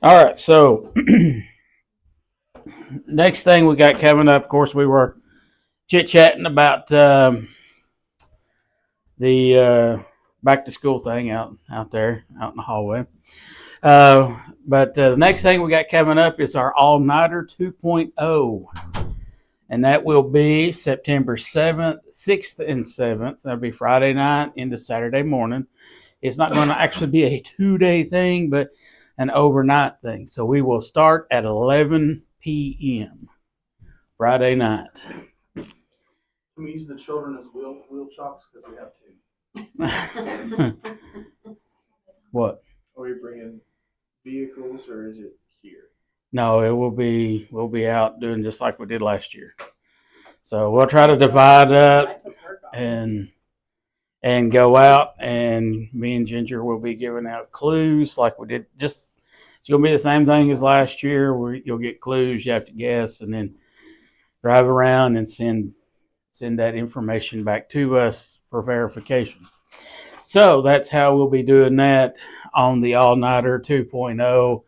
All right, so next thing we got coming up, of course, we were chit chatting about the back to school thing out there out in the hallway. But the next thing we got coming up is our all nighter 2.0, and that will be September 7th, 6th, and 7th. That'll be Friday night into Saturday morning. It's not going to actually be a 2-day thing, but an overnight thing. So we will start at 11 p.m. Friday night. Can we use the children as wheel chalks because we have two? What? Are we bringing vehicles or is it here? No, we'll be out doing just like we did last year. So we'll try to divide up and go out, and me and Ginger will be giving out clues like we did. Just it's gonna be the same thing as last year, where you'll get clues, you have to guess, and then drive around and send that information back to us for verification. So that's how we'll be doing that on the All Nighter 2.0.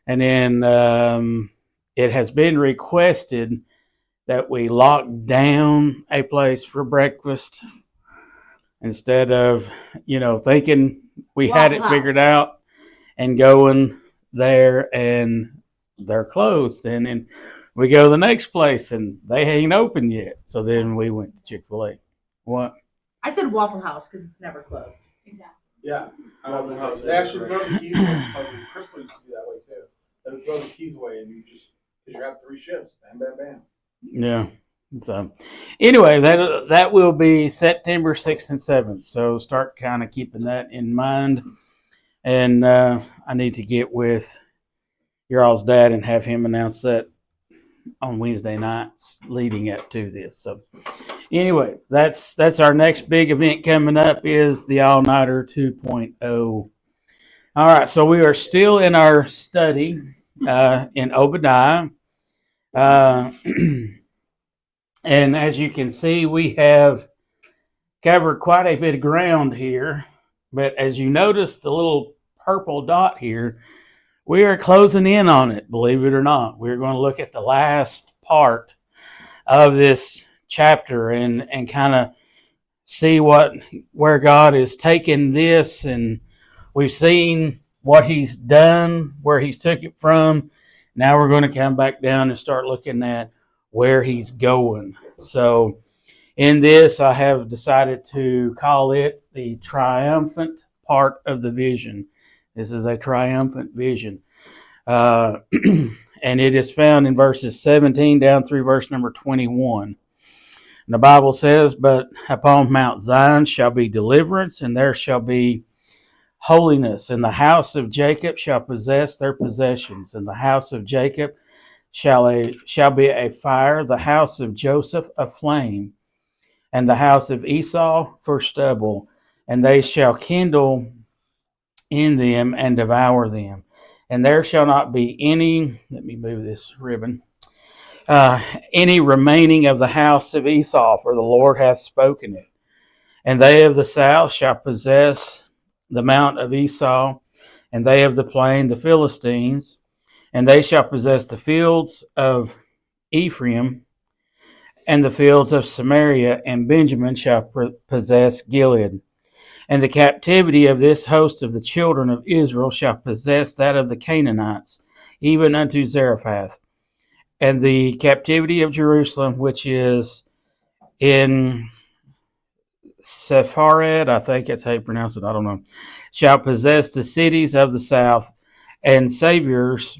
And then it has been requested that we lock down a place for breakfast instead of, thinking we had it figured out and going there and they're closed. And then we go to the next place and they ain't open yet. So then we went to Chick-fil-A. What? I said Waffle House because it's never closed. Exactly. Yeah. They actually throw the keys away. Crystal used to do that way too. They would throw the keys away and because you have 3 shifts. Bam, bam, bam. Yeah. So anyway, that will be September 6th and 7th. So start kind of keeping that in mind. And I need to get with your all's dad and have him announce that on Wednesday nights leading up to this. So anyway, that's our next big event coming up is the All Nighter 2.0. All right, so we are still in our study in Obadiah. And as you can see, we have covered quite a bit of ground here. But as you notice, the little purple dot here, we are closing in on it, believe it or not. We're going to look at the last part of this chapter and kind of see where God is taking this. And we've seen what he's done, where he's took it from. Now we're going to come back down and start looking at where he's going. So in this, I have decided to call it the triumphant part of the vision. This is a triumphant vision. And it is found in verses 17 down through verse number 21. And the Bible says, "But upon Mount Zion shall be deliverance, and there shall be holiness. And the house of Jacob shall possess their possessions. And the house of Jacob shall be a fire, the house of Joseph a flame, and the house of Esau for stubble. And they shall kindle in them and devour them. And there shall not be any," let me move this ribbon, "any remaining of the house of Esau, for the Lord hath spoken it. And they of the south shall possess the mount of Esau, and they of the plain the Philistines, and they shall possess the fields of Ephraim, and the fields of Samaria, and Benjamin shall possess Gilead. And the captivity of this host of the children of Israel shall possess that of the Canaanites, even unto Zarephath. And the captivity of Jerusalem, which is in Sepharad, I think that's how you pronounce it, I don't know, shall possess the cities of the south, and saviors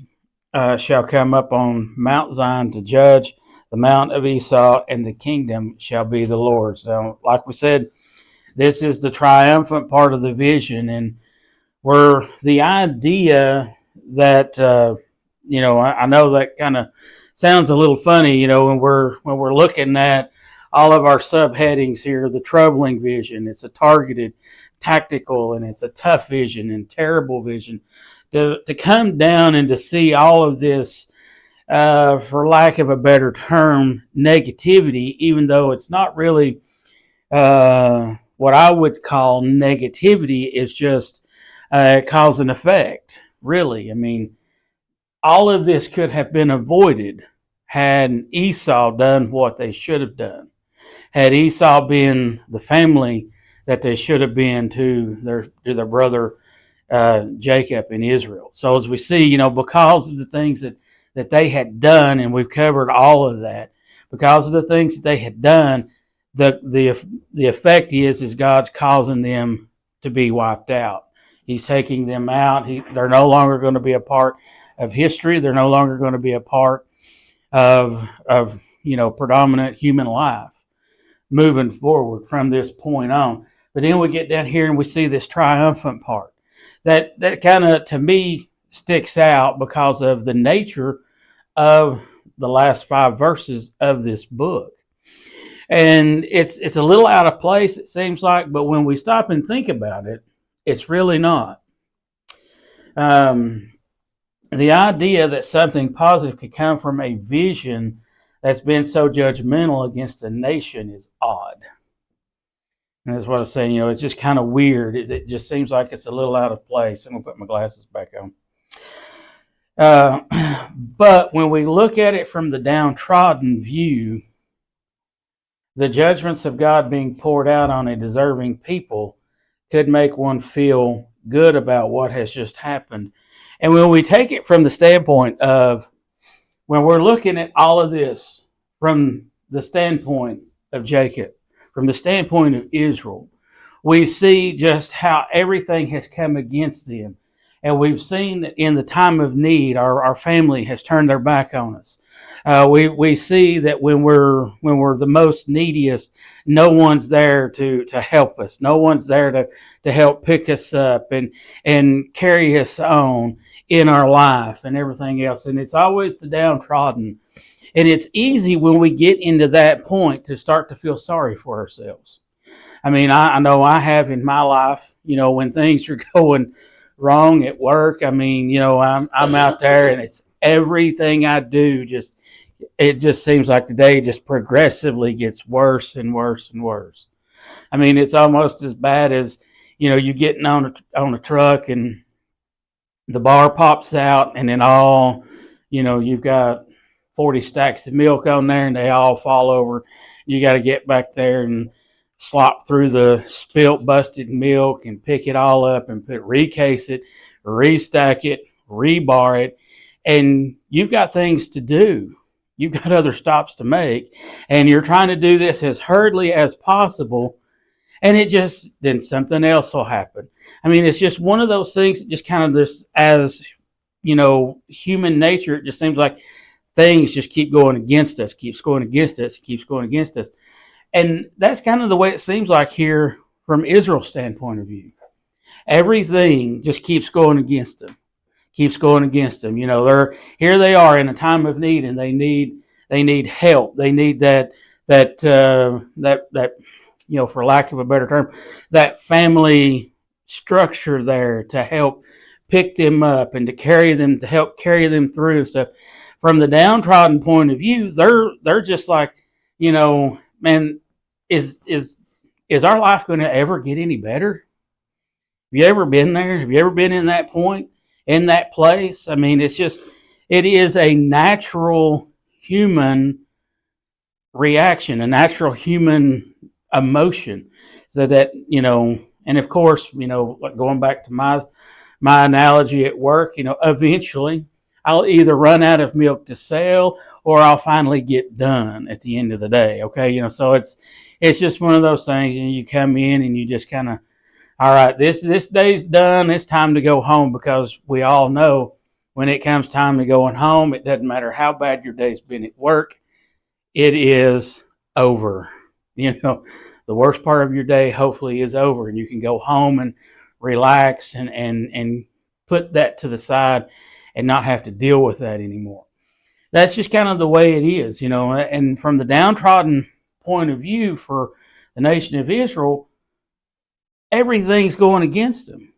shall come up on Mount Zion to judge the mount of Esau, and the kingdom shall be the Lord's." So, like we said, this is the triumphant part of the vision, and where the idea that I know that kind of sounds a little funny, when we're looking at all of our subheadings here. The troubling vision, it's a targeted, tactical, and it's a tough vision and terrible vision. To come down and to see all of this, for lack of a better term, negativity, even though it's not really what I would call negativity, is just cause and effect, really. I mean, all of this could have been avoided had Esau done what they should have done. Had Esau been the family that they should have been to their brother Jacob in Israel. So as we see, because of the things that they had done, and we've covered all of that, because of the things that they had done, the effect is God's causing them to be wiped out. He's taking them out. They're no longer going to be a part of history. They're no longer going to be a part of predominant human life moving forward from this point on. But then we get down here and we see this triumphant part. That kind of, to me, sticks out because of the nature of the last 5 verses of this book. And it's a little out of place, it seems like, but when we stop and think about it, it's really not. The idea that something positive could come from a vision that's been so judgmental against a nation is odd. And that's what I was saying, it's just kind of weird. It just seems like it's a little out of place. I'm going to put my glasses back on. But when we look at it from the downtrodden view, the judgments of God being poured out on a deserving people could make one feel good about what has just happened. And when we take it from the standpoint of, when we're looking at all of this from the standpoint of Jacob, from the standpoint of Israel, we see just how everything has come against them. And we've seen that in the time of need, our family has turned their back on us. We see that when we're the most neediest, no one's there to help us. No one's there to help pick us up and carry us on in our life and everything else. And it's always the downtrodden. And it's easy when we get into that point to start to feel sorry for ourselves. I mean, I know I have in my life, when things are going wrong at work. I mean, I'm out there and it's everything I do it just seems like the day just progressively gets worse and worse and worse. I mean, it's almost as bad as, you getting on a truck and the bar pops out and then you've got 40 stacks of milk on there and they all fall over. You got to get back there and slop through the spilt, busted milk and pick it all up and recase it, restack it, rebar it. And you've got things to do. You've got other stops to make. And you're trying to do this as hurriedly as possible. And then something else will happen. I mean, it's just one of those things that just kind of this, as, human nature, it just seems like things just keep going against us, keeps going against us, keeps going against us. And that's kind of the way it seems like here from Israel's standpoint of view. Everything just keeps going against them, keeps going against them. Here they are in a time of need, and they need help. They need that for lack of a better term, that family structure there to help pick them up and to help carry them through. So from the downtrodden point of view, they're just like, man, is our life going to ever get any better? Have you ever been there? Have you ever been in that point, in that place? I mean, it is a natural human reaction, a natural human emotion. So that, and of course, going back to my analogy at work, eventually I'll either run out of milk to sell or I'll finally get done at the end of the day. Okay. So it's just one of those things, and you come in and you just kind of, all right, this day's done. It's time to go home, because we all know when it comes time to going home, it doesn't matter how bad your day's been at work. It is over. The worst part of your day hopefully is over, and you can go home and relax and put that to the side and not have to deal with that anymore. That's just kind of the way it is, and from the downtrodden point of view for the nation of Israel, everything's going against them.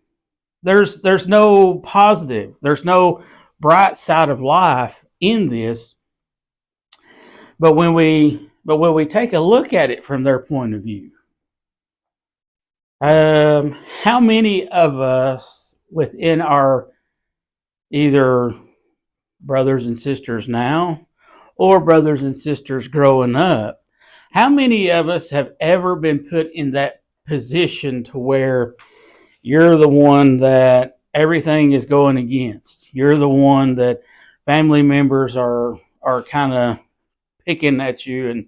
There's no positive. There's no bright side of life in this. But when we take a look at it from their point of view, how many of us within our either brothers and sisters now or brothers and sisters growing up, how many of us have ever been put in that position to where you're the one that everything is going against? You're the one that family members are kind of picking at you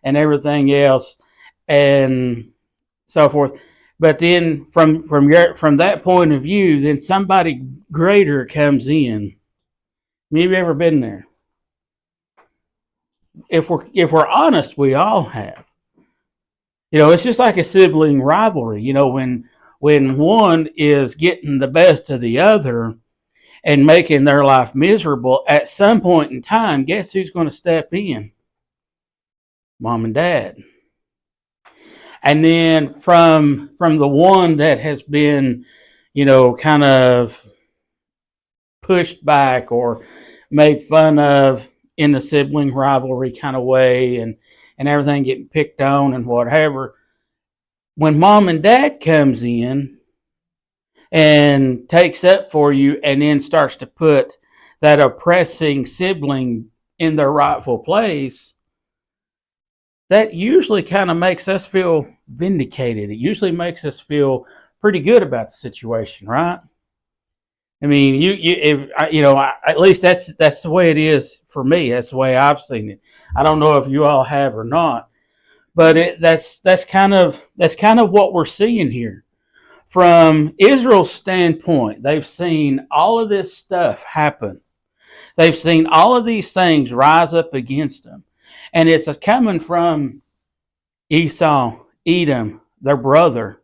and everything else and so forth. But then from that point of view, then somebody greater comes in. Have you ever been there? If we're honest, we all have. It's just like a sibling rivalry. When one is getting the best of the other and making their life miserable, at some point in time, guess who's going to step in? Mom and dad. And then from the one that has been, kind of pushed back or made fun of in the sibling rivalry kind of way and everything getting picked on and whatever, when mom and dad comes in and takes up for you and then starts to put that oppressing sibling in their rightful place, that usually kind of makes us feel vindicated. It usually makes us feel pretty good about the situation, right? I mean, at least that's the way it is for me. That's the way I've seen it. I don't know if you all have or not, but that's kind of what we're seeing here. From Israel's standpoint, they've seen all of this stuff happen. They've seen all of these things rise up against them. And it's coming from Esau, Edom, their brother,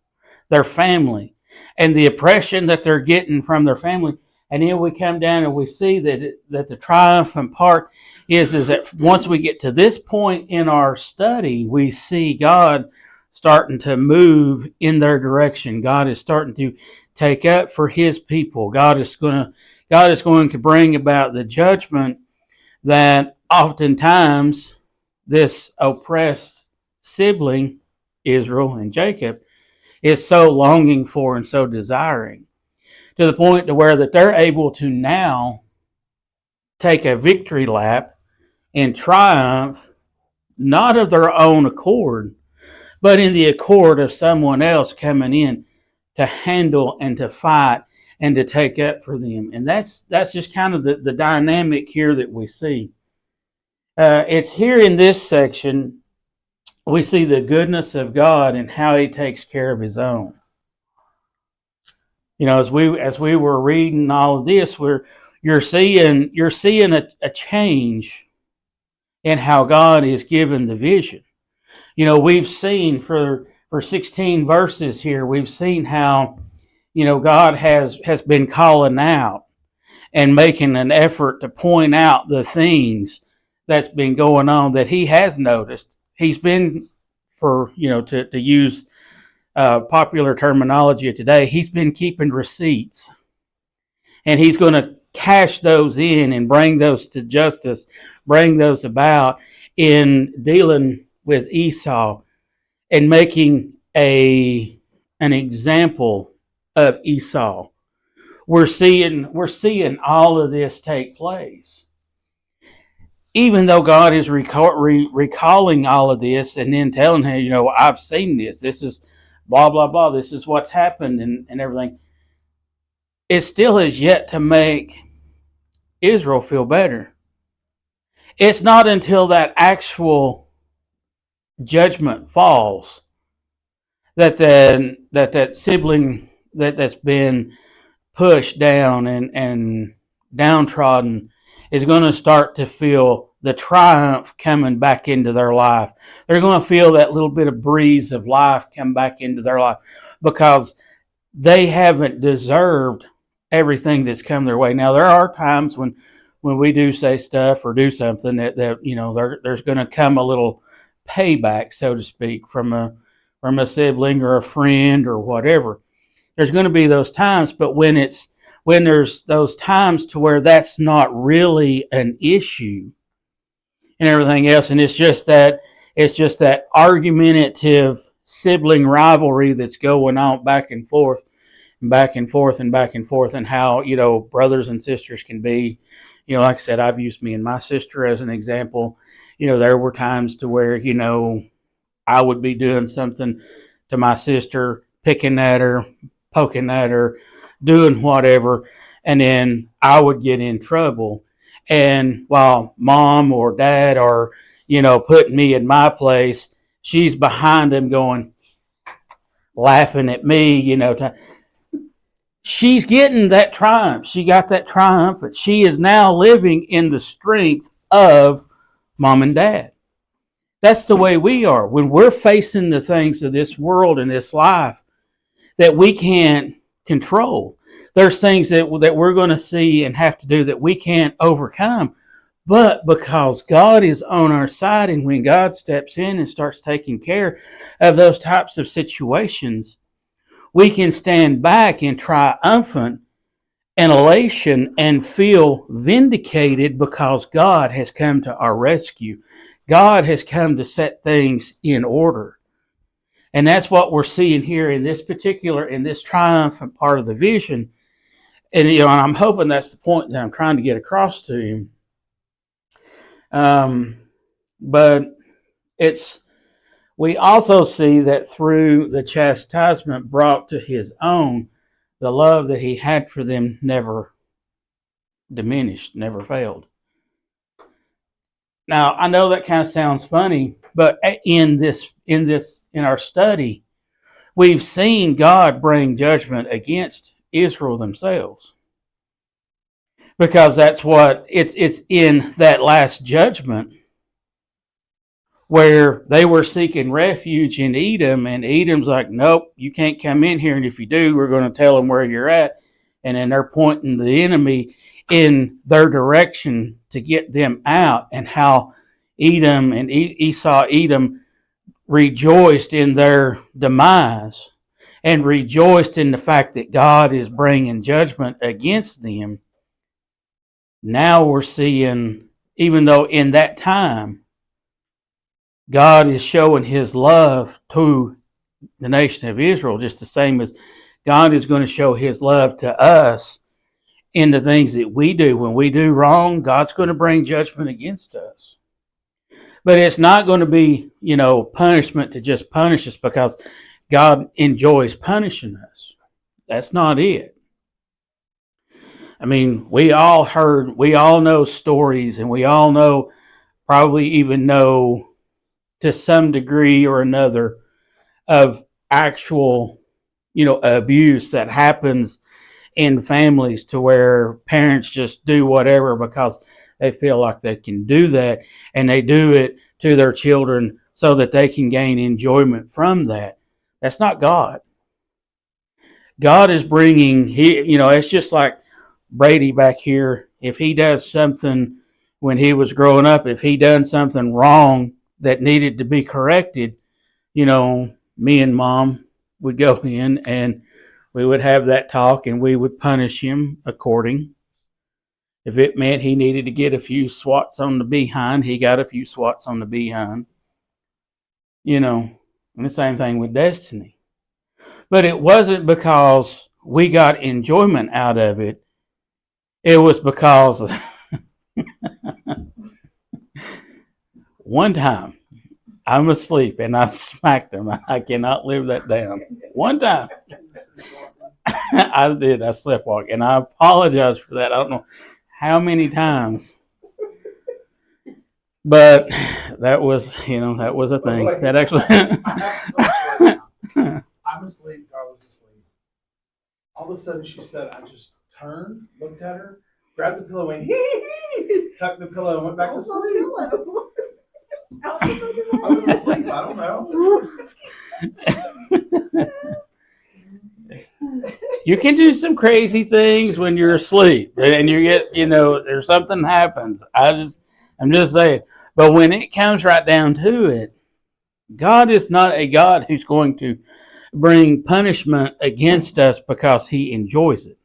their family, and the oppression that they're getting from their family. And then we come down and we see that the triumphant part is that once we get to this point in our study, we see God starting to move in their direction. God is starting to take up for his people. God is going to bring about the judgment that oftentimes this oppressed sibling, Israel and Jacob, is so longing for and so desiring, to the point to where that they're able to now take a victory lap and triumph, not of their own accord, but in the accord of someone else coming in to handle and to fight and to take up for them. And that's just kind of the dynamic here that we see. It's here in this section we see the goodness of God and how he takes care of his own. As we were reading all of this, you're seeing a change in how God is given the vision. We've seen for 16 verses here, we've seen how God has been calling out and making an effort to point out the things that's been going on that he has noticed. He's been, to use popular terminology of today, he's been keeping receipts. And he's going to cash those in and bring those to justice, bring those about in dealing with Esau and making an example of Esau. We're seeing all of this take place. Even though God is recalling all of this and then telling him, I've seen this. This is blah, blah, blah. This is what's happened and everything. It still has yet to make Israel feel better. It's not until that actual judgment falls that that sibling that's been pushed down and downtrodden is going to start to feel the triumph coming back into their life. They're going to feel that little bit of breeze of life come back into their life because they haven't deserved everything that's come their way. Now, there are times when we do say stuff or do something that there's going to come a little payback, so to speak, from a sibling or a friend or whatever. There's going to be those times, but when there's those times to where that's not really an issue and everything else, and it's just that argumentative sibling rivalry that's going on back and forth, back and forth and back and forth, and how, brothers and sisters can be. Like I said, I've used me and my sister as an example. There were times to where, I would be doing something to my sister, picking at her, poking at her, doing whatever, and then I would get in trouble. And while mom or dad are, putting me in my place, she's behind them going, laughing at me, she's getting that triumph. She got that triumph, but she is now living in the strength of mom and dad. That's the way we are. When we're facing the things of this world and this life that we can't control, there's things that we're going to see and have to do that we can't overcome. But because God is on our side, and when God steps in and starts taking care of those types of situations, we can stand back in triumphant and elation and feel vindicated because God has come to our rescue. God has come to set things in order. And that's what we're seeing here in this triumphant part of the vision. And, and I'm hoping that's the point that I'm trying to get across to you. But we also see that through the chastisement brought to his own, the love that he had for them never diminished, never failed. Now, I know that kind of sounds funny, but in our study, we've seen God bring judgment against Israel themselves. Because that's what it's in that last judgment where they were seeking refuge in Edom, and Edom's like, nope, you can't come in here, and if you do, we're going to tell them where you're at. And then they're pointing the enemy in their direction to get them out, and how Edom and Edom rejoiced in their demise and rejoiced in the fact that God is bringing judgment against them. Now we're seeing, even though in that time, God is showing his love to the nation of Israel, just the same as God is going to show his love to us in the things that we do. When we do wrong, God's going to bring judgment against us. But it's not going to be, punishment to just punish us because God enjoys punishing us. That's not it. I mean, we all know stories, and we all probably even know to some degree or another of actual, abuse that happens in families, to where parents just do whatever because they feel like they can do that, and they do it to their children so that they can gain enjoyment from that. That's not God. God is bringing, it's just like Brady back here. If he does something when he was growing up, if he done something wrong that needed to be corrected, me and mom would go in and we would have that talk, and we would punish him according. If it meant he needed to get a few swats on the behind, he got a few swats on the behind. And the same thing with Destiny. But it wasn't because we got enjoyment out of it. It was because one time I'm asleep and I smacked him. I cannot live that down. One time I did. I sleptwalked, and I apologize for that. I don't know how many times, but that was a thing. That actually. I'm asleep. Carla's asleep. All of a sudden, she said, "I just turned, looked at her, grabbed the pillow, went hee, tucked the pillow, and went back to sleep." I was asleep. I don't know. You can do some crazy things when you're asleep, and you get, there's something happens. I'm just saying. But when it comes right down to it, God is not a God who's going to bring punishment against us because he enjoys it.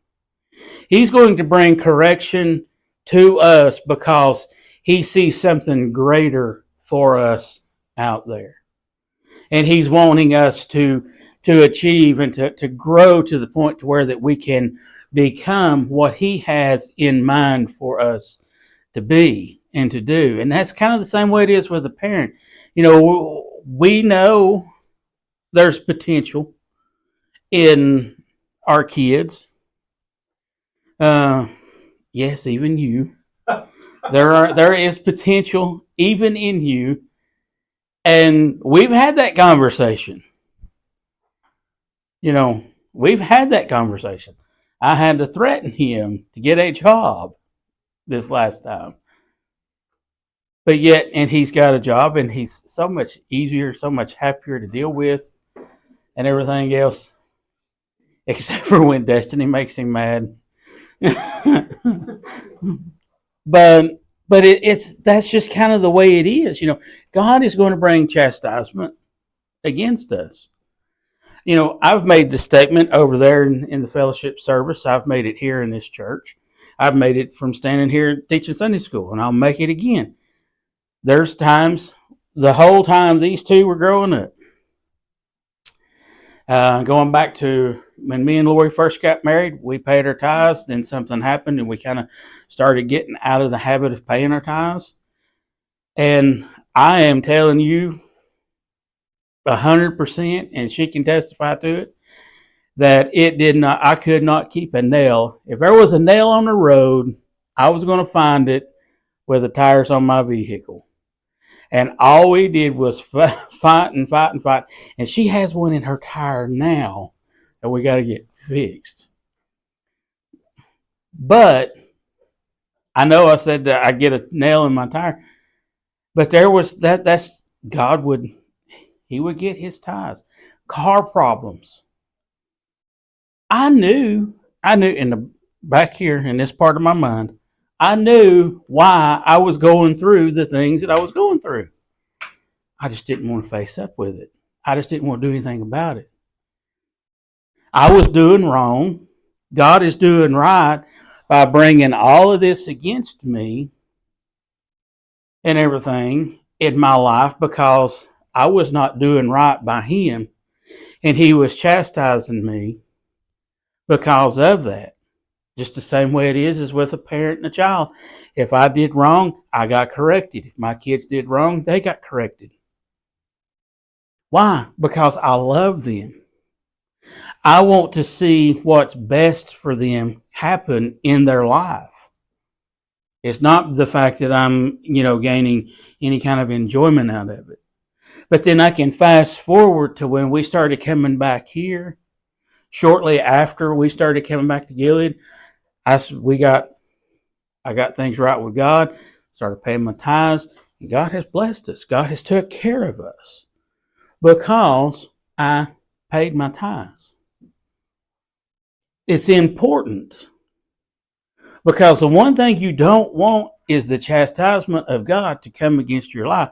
He's going to bring correction to us because he sees something greater for us out there. And he's wanting us to to achieve and to grow to the point to where that we can become what he has in mind for us to be and to do. And that's kind of the same way it is with a parent. You know, we know there's potential in our kids. Yes, even you. There is potential even in you. And we've had that conversation. You know, we've had that conversation. I had to threaten him to get a job this last time. But yet, and he's got a job and he's so much easier, so much happier to deal with and everything else, except for when Destiny makes him mad. but it's that's just kind of the way it is. You know, God is going to bring chastisement against us. You know, I've made the statement over there in the fellowship service. I've made it here in this church. I've made it from standing here teaching Sunday school, and I'll make it again. There's times, the whole time these two were growing up, going back to when me and Lori first got married, we paid our tithes. Then something happened, and we kind of started getting out of the habit of paying our tithes. And I am telling you, 100%, and she can testify to it, that it did not. I could not keep a nail. If there was a nail on the road, I was going to find it with the tires on my vehicle. And all we did was fight and fight and fight. And she has one in her tire now that we got to get fixed. But I know I said that I get a nail in my tire. But there was that's God he would get his tires. Car problems. I knew in the back here in this part of my mind, I knew why I was going through the things that I was going through. I just didn't want to face up with it. I just didn't want to do anything about it. I was doing wrong. God is doing right by bringing all of this against me and everything in my life because I was not doing right by him, and he was chastising me because of that. Just the same way it is as with a parent and a child. If I did wrong, I got corrected. If my kids did wrong, they got corrected. Why? Because I love them. I want to see what's best for them happen in their life. It's not the fact that I'm, gaining any kind of enjoyment out of it. But then I can fast forward to when we started coming back here. Shortly after we started coming back to Gilead, I got things right with God, started paying my tithes, and God has blessed us. God has took care of us because I paid my tithes. It's important because the one thing you don't want is the chastisement of God to come against your life.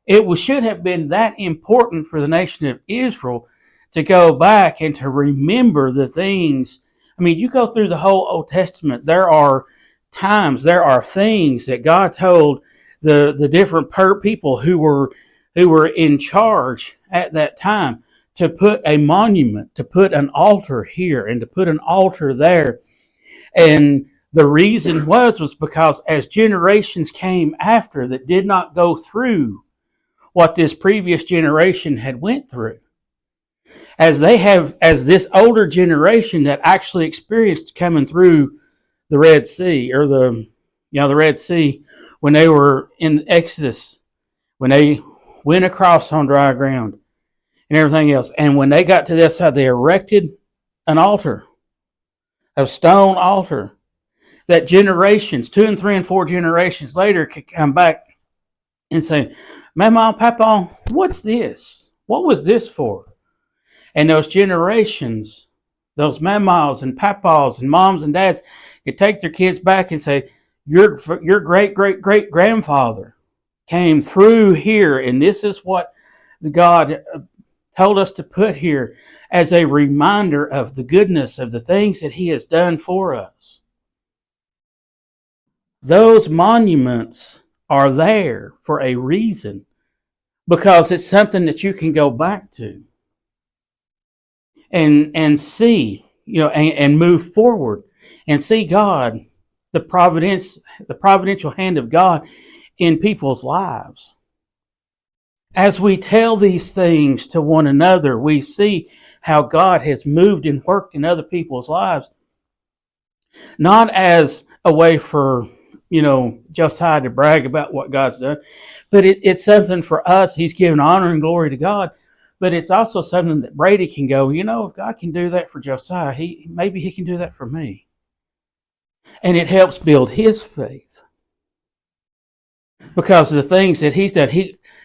It should have been that important for the nation of Israel to go back and to remember the things. I mean, you go through the whole Old Testament, there are times, there are things that God told the different people who were in charge at that time to put a monument, to put an altar here and to put an altar there. And the reason was because as generations came after that did not go through what this previous generation had went through, as this older generation that actually experienced coming through the Red Sea, or the Red Sea, when they were in Exodus, when they went across on dry ground and everything else, and when they got to this side, they erected an altar, a stone altar, that generations, 2 and 3 and 4 generations later, could come back and say, Mama, Papa, what's this? What was this for? And those generations, those mamas and papas and moms and dads could take their kids back and say, your great, great, great grandfather came through here, and this is what God told us to put here as a reminder of the goodness of the things that he has done for us. Those monuments are there for a reason, because it's something that you can go back to. and see, and move forward and see God, the providential hand of God in people's lives. As we tell these things to one another, we see how God has moved and worked in other people's lives, not as a way for, Josiah to brag about what God's done, but it's something for us. He's given honor and glory to God, but it's also something that Brady can go, if God can do that for Josiah, maybe he can do that for me. And it helps build his faith. Because of the things that he's done.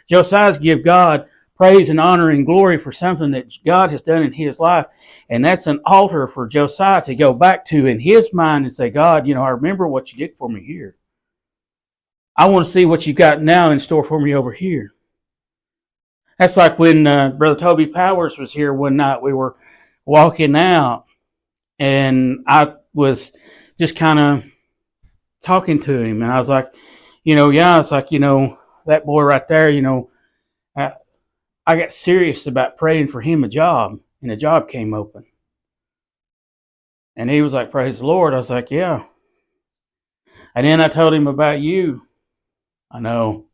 Josiah's give God praise and honor and glory for something that God has done in his life. And that's an altar for Josiah to go back to in his mind and say, God, I remember what you did for me here. I want to see what you've got now in store for me over here. That's like when Brother Toby Powers was here one night. We were walking out, and I was just kind of talking to him. And I was like, it's like, that boy right there, I got serious about praying for him a job, and a job came open. And he was like, praise the Lord. I was like, yeah. And then I told him about you. I know.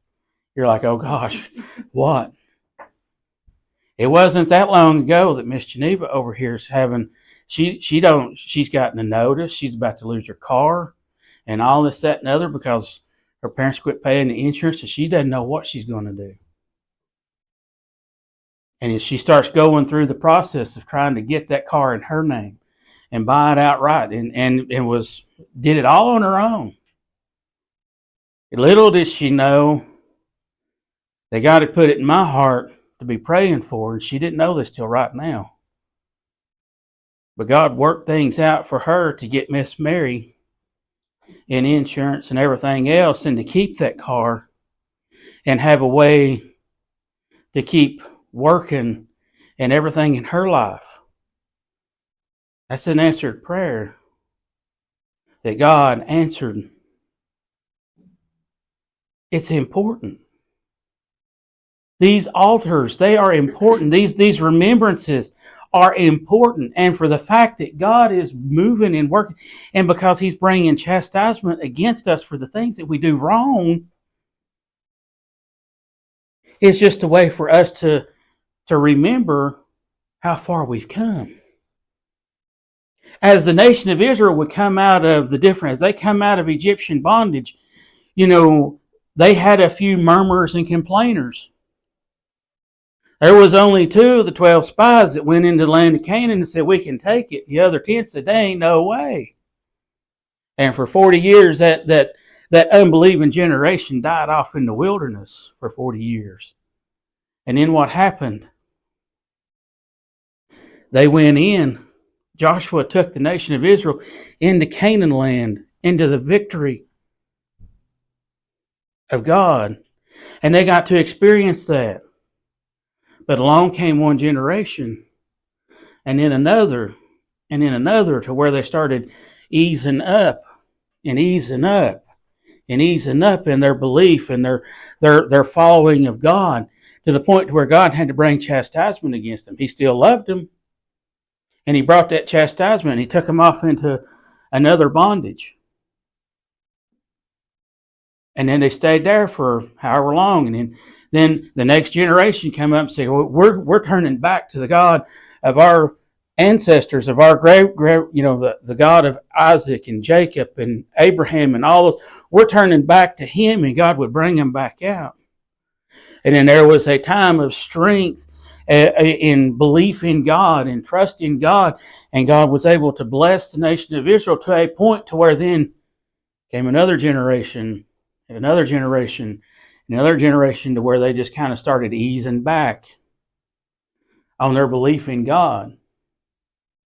You're like, oh gosh, what? It wasn't that long ago that Miss Geneva over here is having, she's gotten a notice. She's about to lose her car and all this, that, and other because her parents quit paying the insurance and she doesn't know what she's going to do. And she starts going through the process of trying to get that car in her name and buy it outright and did it all on her own. Little did she know that God had put it in my heart to be praying for her, and she didn't know this till right now. But God worked things out for her to get Miss Mary in insurance and everything else, and to keep that car and have a way to keep working and everything in her life. That's an answered prayer that God answered. It's important. These altars, they are important. These remembrances are important. And for the fact that God is moving and working, and because He's bringing chastisement against us for the things that we do wrong, it's just a way for us to remember how far we've come. As the nation of Israel would come out of as they come out of Egyptian bondage, they had a few murmurers and complainers. There was only 2 of the 12 spies that went into the land of Canaan and said, we can take it. The other 10 said, there ain't no way. And for 40 years, that unbelieving generation died off in the wilderness for 40 years. And then what happened? They went in. Joshua took the nation of Israel into Canaan land, into the victory of God. And they got to experience that. But along came one generation, and then another, to where they started easing up and easing up and easing up in their belief and their following of God, to the point where God had to bring chastisement against them. He still loved them, and He brought that chastisement. He took them off into another bondage. And then they stayed there for however long, and then the next generation came up and said, well, we're turning back to the God of our ancestors, of our the God of Isaac and Jacob and Abraham and all those. We're turning back to Him, and God would bring them back out. And then there was a time of strength in belief in God and trust in God, and God was able to bless the nation of Israel to a point to where then came another generation and another generation, another generation, to where they just kind of started easing back on their belief in God,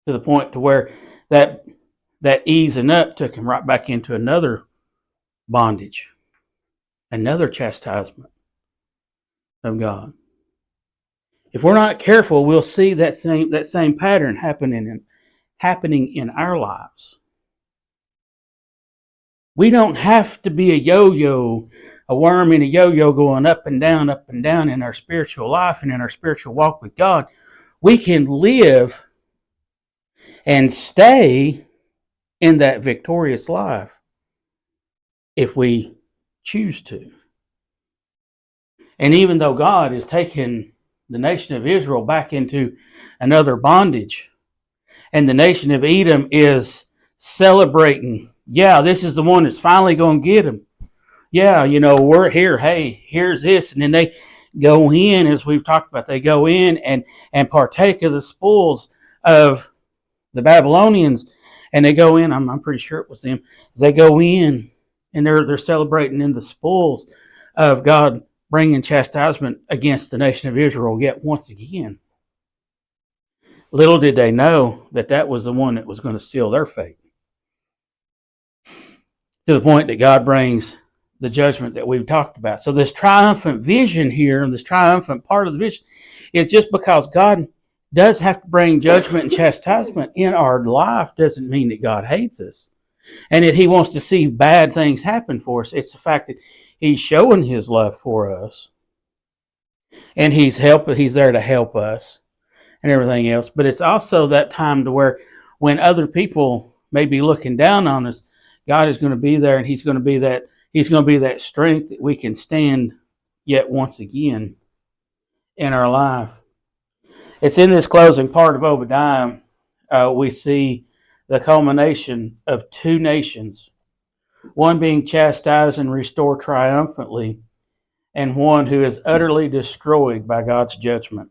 to the point to where that easing up took them right back into another bondage, another chastisement of God. If we're not careful, we'll see that same pattern happening in our lives. We don't have to be a yo-yo, a worm in a yo-yo going up and down in our spiritual life and in our spiritual walk with God. We can live and stay in that victorious life if we choose to. And even though God is taking the nation of Israel back into another bondage, and the nation of Edom is celebrating, yeah, this is the one that's finally going to get them. Yeah, we're here. Hey, here's this. And then they go in, as we've talked about, they go in and partake of the spoils of the Babylonians. And they go in, I'm pretty sure it was them, as they go in and they're celebrating in the spoils of God bringing chastisement against the nation of Israel yet once again. Little did they know that was the one that was going to seal their fate. To the point that God brings the judgment that we've talked about. So this triumphant vision here, and this triumphant part of the vision, is just because God does have to bring judgment and chastisement in our life doesn't mean that God hates us and that he wants to see bad things happen for us. It's the fact that he's showing his love for us, and he's there to help us and everything else. But it's also that time to where when other people may be looking down on us, God is going to be there, and he's going to be that strength that we can stand yet once again in our life. It's in this closing part of Obadiah we see the culmination of two nations, one being chastised and restored triumphantly, and one who is utterly destroyed by God's judgment.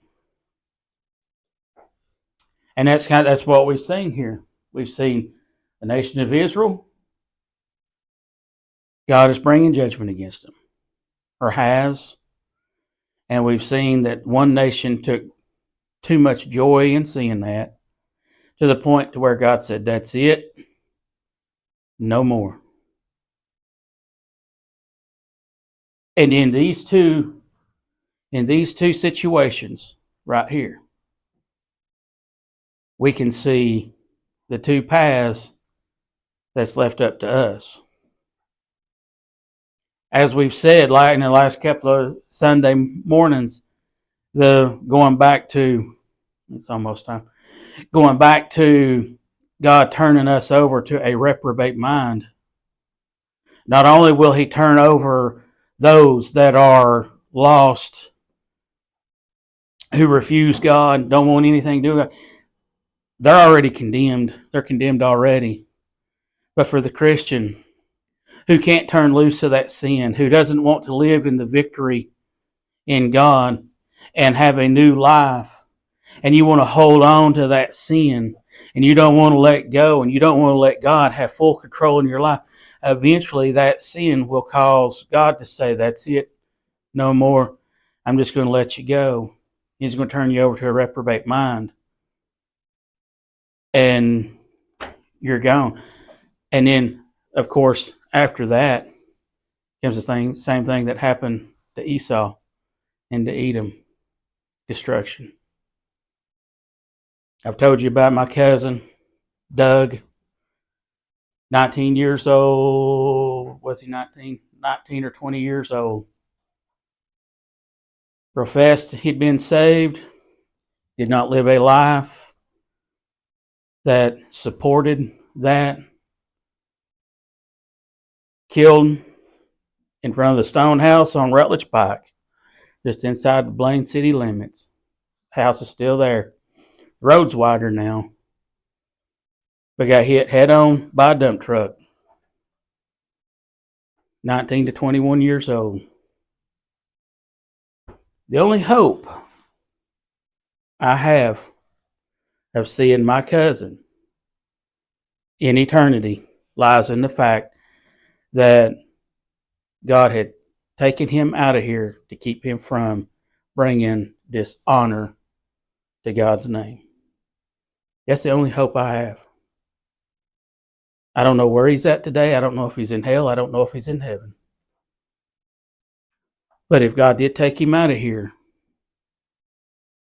And that's what we've seen here. We've seen the nation of Israel. God is bringing judgment against them, or has. And we've seen that one nation took too much joy in seeing that, to the point to where God said, that's it, no more. And in these two situations right here, we can see the two paths that's left up to us. As we've said, like in the last couple of Sunday mornings, going back to God turning us over to a reprobate mind. Not only will he turn over those that are lost, who refuse God, don't want anything to do with God, they're already condemned. They're condemned already. But for the Christian who can't turn loose of that sin, who doesn't want to live in the victory in God and have a new life, and you want to hold on to that sin, and you don't want to let go, and you don't want to let God have full control in your life, eventually that sin will cause God to say, that's it, no more. I'm just going to let you go. He's going to turn you over to a reprobate mind. And you're gone. And then, of course, after that comes the same thing that happened to Esau and to Edom, destruction. I've told you about my cousin, Doug, 19 years old. Was he 19? 19 or 20 years old. Professed he'd been saved, did not live a life that supported that. Killed in front of the stone house on Rutledge Pike, just inside the Blaine city limits. House is still there. Road's wider now. But got hit head on by a dump truck. 19 to 21 years old. The only hope I have of seeing my cousin in eternity lies in the fact that God had taken him out of here to keep him from bringing dishonor to God's name. That's the only hope I have. I don't know where he's at today. I don't know if he's in hell. I don't know if he's in heaven. But if God did take him out of here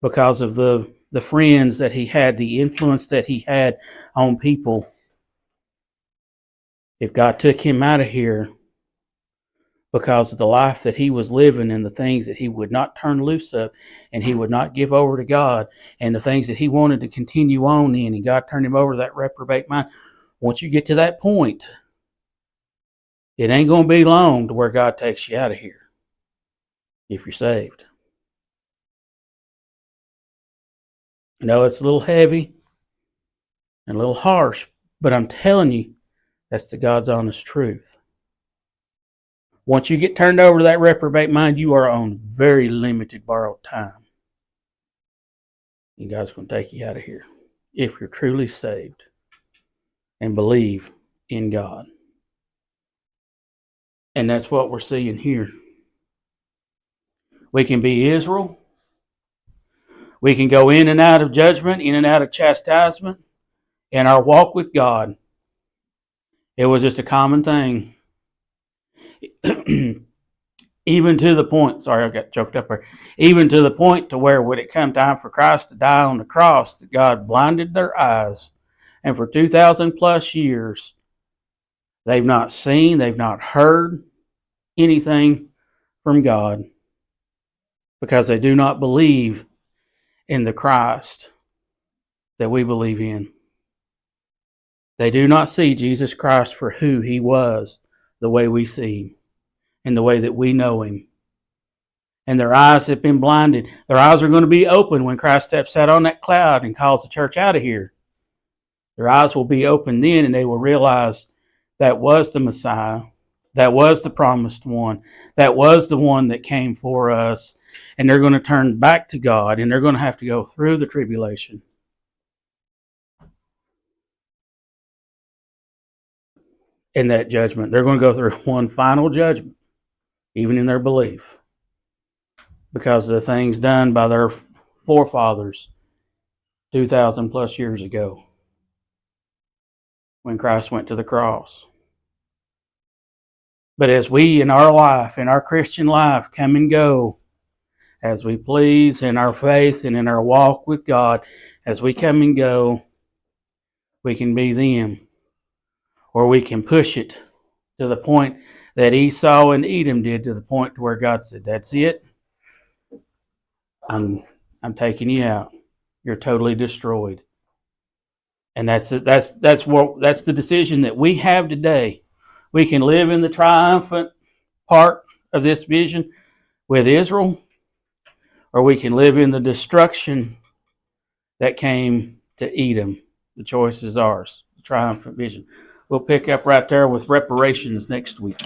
because of the friends that he had, the influence that he had on people, if God took him out of here because of the life that he was living and the things that he would not turn loose of and he would not give over to God and the things that he wanted to continue on in, and God turned him over to that reprobate mind. Once you get to that point, it ain't going to be long to where God takes you out of here if you're saved. I know it's a little heavy and a little harsh, but I'm telling you, that's the God's honest truth. Once you get turned over to that reprobate mind, you are on very limited borrowed time. And God's going to take you out of here if you're truly saved and believe in God. And that's what we're seeing here. We can be Israel. We can go in and out of judgment, in and out of chastisement. In our walk with God, it was just a common thing. Even to the point, sorry, I got choked up there. Even to the point to where when it come time for Christ to die on the cross, God blinded their eyes. And for 2,000 plus years, they've not seen, they've not heard anything from God because they do not believe in the Christ that we believe in. They do not see Jesus Christ for who he was, the way we see him, and the way that we know him. And their eyes have been blinded. Their eyes are going to be open when Christ steps out on that cloud and calls the church out of here. Their eyes will be open then, and they will realize that was the Messiah, that was the promised one, that was the one that came for us. And they're going to turn back to God, and they're going to have to go through the tribulation. In that judgment, they're going to go through one final judgment, even in their belief, because of the things done by their forefathers 2,000 plus years ago when Christ went to the cross. But as we in our life, in our Christian life, come and go as we please in our faith and in our walk with God, as we come and go, we can be them, or we can push it to the point that Esau and Edom did, to the point to where God said, "That's it. I'm taking you out. You're totally destroyed." And that's the decision that we have today. We can live in the triumphant part of this vision with Israel, or we can live in the destruction that came to Edom. The choice is ours. The triumphant vision. We'll pick up right there with reparations next week.